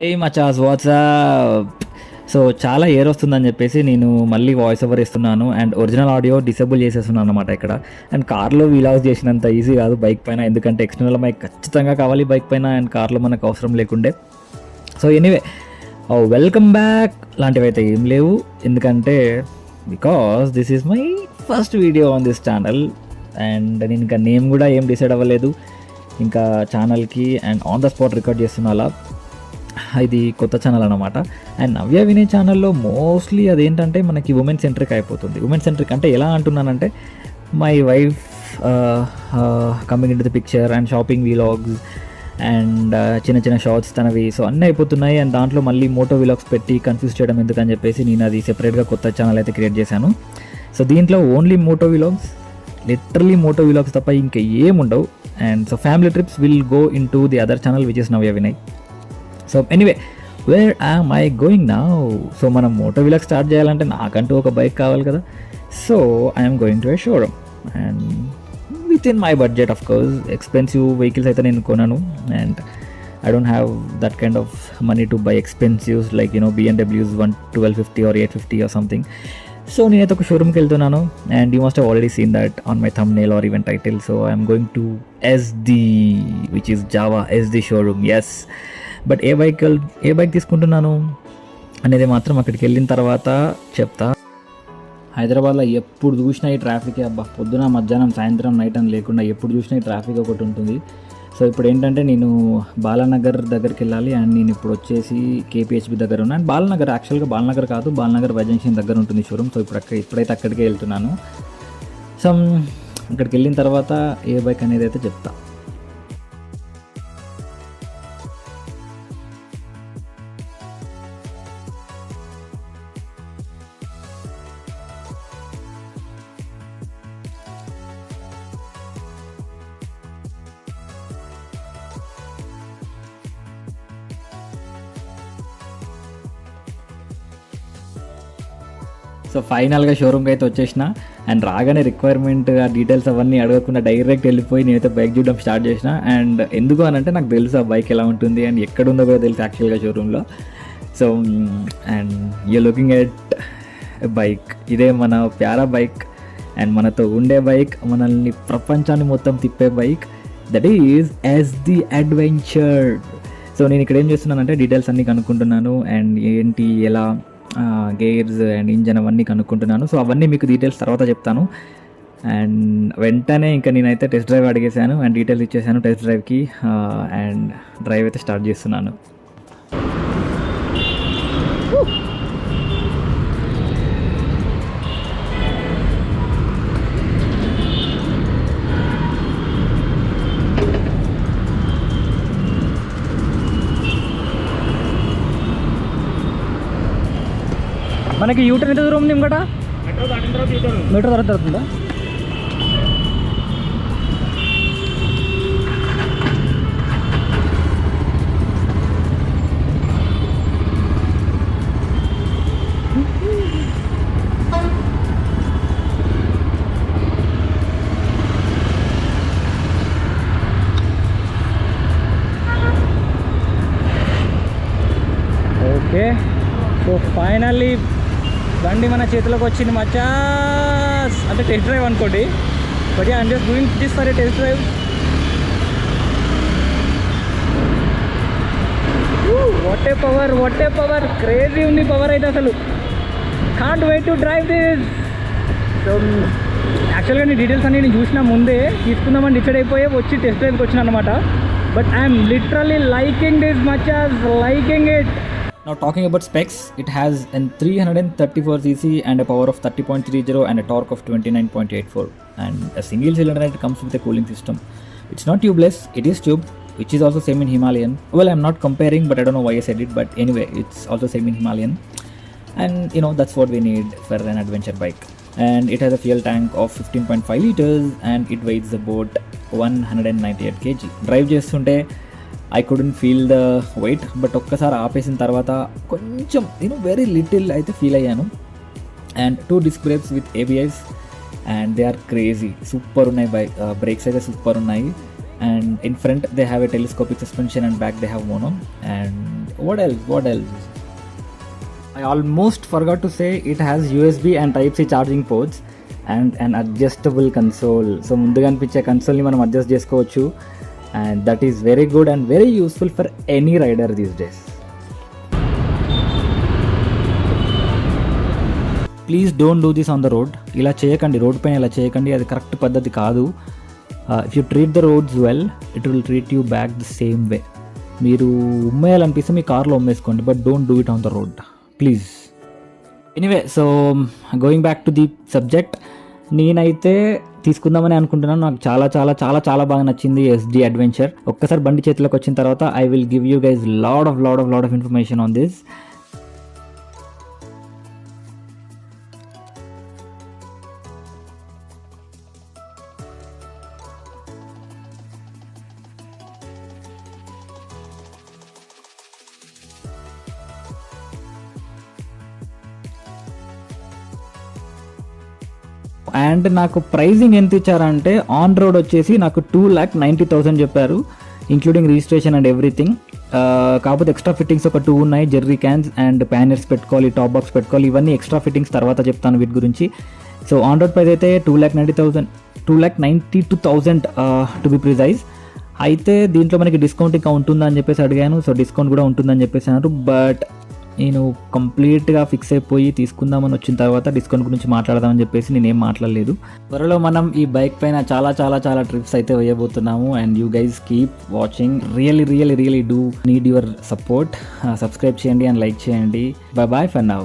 ఏ మచాస్ WhatsApp. So చాలా air వస్తుందని చెప్పేసి నేను మళ్ళీ వాయిస్ ఓవర్ ఇస్తున్నాను అండ్ ఒరిజినల్ ఆడియో డిసేబుల్ చేసేస్తున్నాను అనమాట ఇక్కడ. అండ్ కార్లో వీలాగ్స్ చేసినంత ఈజీ కాదు బైక్ పైన, ఎందుకంటే ఎక్స్టర్నల్ మైక్ ఖచ్చితంగా కావాలి బైక్ పైన అండ్ కార్లో మనకు అవసరం లేకుండే. సో ఎనీవే వెల్కమ్ బ్యాక్ లాంటివి అయితే ఏం లేవు, ఎందుకంటే because this is my first video on this channel and నేను ఇంకా నేమ్ కూడా ఏం డిసైడ్ అవ్వలేదు ఇంకా ఛానల్కి. And on the spot record చేస్తున్నా అలా. ఇది కొత్త ఛానల్ అనమాట. అండ్ నవ్య వినే ఛానల్లో మోస్ట్లీ అదేంటంటే మనకి ఉమెన్ సెంట్రిక్ అయిపోతుంది. ఉమెన్ సెంట్రిక్ అంటే ఎలా అంటున్నానంటే my wife coming in to the picture and shopping vlogs and చిన్న చిన్న షార్ట్స్ తనవి, సో అన్నీ అయిపోతున్నాయి. అండ్ దాంట్లో మళ్ళీ మోటో వీలాగ్స్ పెట్టి కన్ఫ్యూజ్ చేయడం ఎందుకని చెప్పేసి నేను అది సెపరేట్గా కొత్త ఛానల్ అయితే క్రియేట్ చేశాను. సో దీంట్లో only moto vlogs, literally moto vlogs తప్ప ఇంకా ఏముండవు. And so family trips will go into the other channel which is Navya Vinay. So anyway where am I going now? So మనం మోటో వీలాగ్ స్టార్ట్ చేయాలంటే నాకంటూ ఒక bike కావాలి కదా. So I'm going to a showroom and within my budget. Of course expensive vehicles అయితే నేను కొనను and I don't have that kind of money to buy expensives like BMWs 1250 or 850 or something. So నేనైతే ఒక షోరూమ్కి వెళ్తున్నాను and you must have already seen that on my thumbnail or even title. So I'm going to SD, which is Jawa SD showroom. Yes, but a bike తీసుకుంటున్నాను అనేది మాత్రం అక్కడికి వెళ్ళిన తర్వాత చెప్తా. హైదరాబాద్లో ఎప్పుడు చూసినా ఈ ట్రాఫిక్, అబ్బా పొద్దున మధ్యాహ్నం సాయంత్రం నైట్ అని లేకుండా ఎప్పుడు చూసినా ఈ ట్రాఫిక్ ఒకటి ఉంటుంది. సో ఇప్పుడు ఏంటంటే నేను బాలానగర్ దగ్గరికి వెళ్ళాలి అండ్ నేను ఇప్పుడు వచ్చేసి KPHB దగ్గర ఉన్నాను. అండ్ బాలానగర్ యాక్చువల్గా బాలానగర్ కాదు, బాలానగర్ వైజంక్షన్ దగ్గర ఉంటుంది షోరూమ్. సో ఇప్పుడైతే అక్కడికే వెళ్తున్నాను. సో అక్కడికి వెళ్ళిన తర్వాత ఏ బైక్ అనేది అయితే చెప్తా. సో ఫైనల్గా షోరూమ్కి అయితే వచ్చేసిన అండ్ రాగానే రిక్వైర్మెంట్ ఆ డీటెయిల్స్ అవన్నీ అడగకుండా డైరెక్ట్ వెళ్ళిపోయి నేనైతే బైక్ చూడడం స్టార్ట్ చేసిన. అండ్ ఎందుకు అని అంటే నాకు తెలుసు ఆ బైక్ ఎలా ఉంటుంది అండ్ ఎక్కడుందో కూడా తెలుసు యాక్చువల్గా షోరూంలో. So and you looking at bike, ఇదే మన ప్యారా బైక్ అండ్ మనతో ఉండే బైక్, మనల్ని ప్రపంచాన్ని మొత్తం తిప్పే bike, that is SD adventure. So నేను ఇక్కడ ఏం చేస్తున్నానంటే డీటెయిల్స్ అన్నీ కనుక్కుంటున్నాను అండ్ ఏంటి ఎలా గేర్స్ అండ్ ఇంజన్ అవన్నీ కనుక్కుంటున్నాను. సో అవన్నీ మీకు డీటెయిల్స్ తర్వాత చెప్తాను. అండ్ వెంటనే ఇంకా నేనైతే టెస్ట్ డ్రైవ్ అడిగేశాను అండ్ డీటెయిల్స్ ఇచ్చేసాను టెస్ట్ డ్రైవ్కి అండ్ డ్రైవ్ అయితే స్టార్ట్ చేస్తున్నాను. మనకి యూటర్న్ ఎంత దూరం ఉంది? ఇంకట మీటర్ తర్వాత జరుగుతుందా? ఓకే, సో ఫైనల్లీ బండి మన చేతిలోకి వచ్చింది మచాస్. అంటే టెస్ట్ డ్రైవ్ అనుకోండి, but I'm just doing this for a test drive. What a power, crazy ఉంది పవర్ అయితే అసలు. Can't wait to drive this. So యాక్చువల్గా నీ డీటెయిల్స్ అన్నీ నేను చూసిన ముందే తీసుకుందామని డిసైడ్ అయిపోయి వచ్చి టెస్ట్ డ్రైవ్కి వచ్చిన అనమాట. But I'm literally liking this మచాస్, liking it. Now talking about specs, it has an 334cc and a power of 30.30 and a torque of 29.84 and a single cylinder, and it comes with a cooling system. It's not tubeless, it is tube, which is also same in Himalayan. Well, I'm not comparing, but I don't know why I said it, but anyway, it's also same in Himalayan. And that's what we need for an adventure bike. And it has a fuel tank of 15.5 liters and it weighs about 198 kg. Drive చేస్తుంటే I couldn't feel the weight, but ఒక్కసారి ఆపేసిన తర్వాత కొంచెం very little అయితే feel అయ్యాను. And 2 disc brakes with ABS and they are crazy, super ఉన్నాయి. Brakes అయితే super ఉన్నాయి. And in front they have a telescopic suspension and back they have mono. And what else? I almost forgot to say it has USB and Type-C charging ports and an adjustable console. So ముందుగా అనిపించే కన్సోల్ని మనం adjust చేసుకోవచ్చు, and that is very good and very useful for any rider these days. Please don't do this on the road. ఇలా చేయకండి, road పైన ఇలా చేయకండి, అది కరెక్ట్ పద్ధతి కాదు. If you treat the roads well, it will treat you back the same way. మీరు ఉమ్మేయాలనిపిస్తే మీ కార్లో ఉమ్మేసుకోండి, but don't do it on the road please. Anyway, so going back to the subject, నేనైతే తీసుకుందామని అనుకుంటున్నాను. నాకు చాలా చాలా చాలా చాలా బాగా నచ్చింది SD అడ్వెంచర్. ఒక్కసారి బండి చేతిలోకి వచ్చిన తర్వాత I will give you guys lot of information on this. And నాకు ప్రైజింగ్ ఎంత ఇచ్చారంటే ఆన్ రోడ్ వచ్చేసి నాకు 2,90,000 చెప్పారు, ఇంక్లూడింగ్ రిజిస్ట్రేషన్ అండ్ ఎవ్రీథింగ్. కాకపోతే ఎక్స్ట్రా ఫిట్టింగ్స్ ఒక 2 ఉన్నాయి, జెర్రీ క్యాన్స్ అండ్ ప్యానర్స్ పెట్టుకోవాలి, టాప్ బాక్స్ పెట్టుకోవాలి, ఇవన్నీ ఎక్స్ట్రా ఫిట్టింగ్స్ తర్వాత చెప్తాను వీటి గురించి. సో ఆన్ రోడ్ ప్రైస్ అయితే 2,92,000 టు బి ప్రిసైజ్. అయితే దీంట్లో మనకి డిస్కౌంట్ ఇంకా ఉంటుందా అని చెప్పేసి అడిగాను. సో డిస్కౌంట్ కూడా ఉంటుందని చెప్పేసి అన్నారు, బట్ నేను కంప్లీట్గా ఫిక్స్ అయిపోయి తీసుకుందామని వచ్చిన తర్వాత డిస్కౌంట్ గురించి మాట్లాడదామని చెప్పేసి నేనేం మాట్లాడలేదు. త్వరలో మనం ఈ బైక్ పైన చాలా చాలా చాలా ట్రిప్స్ అయితే వేయబోతున్నాము, and you guys keep watching. Really do need your support. Subscribe చేయండి అండ్ లైక్ చేయండి. Bye for now.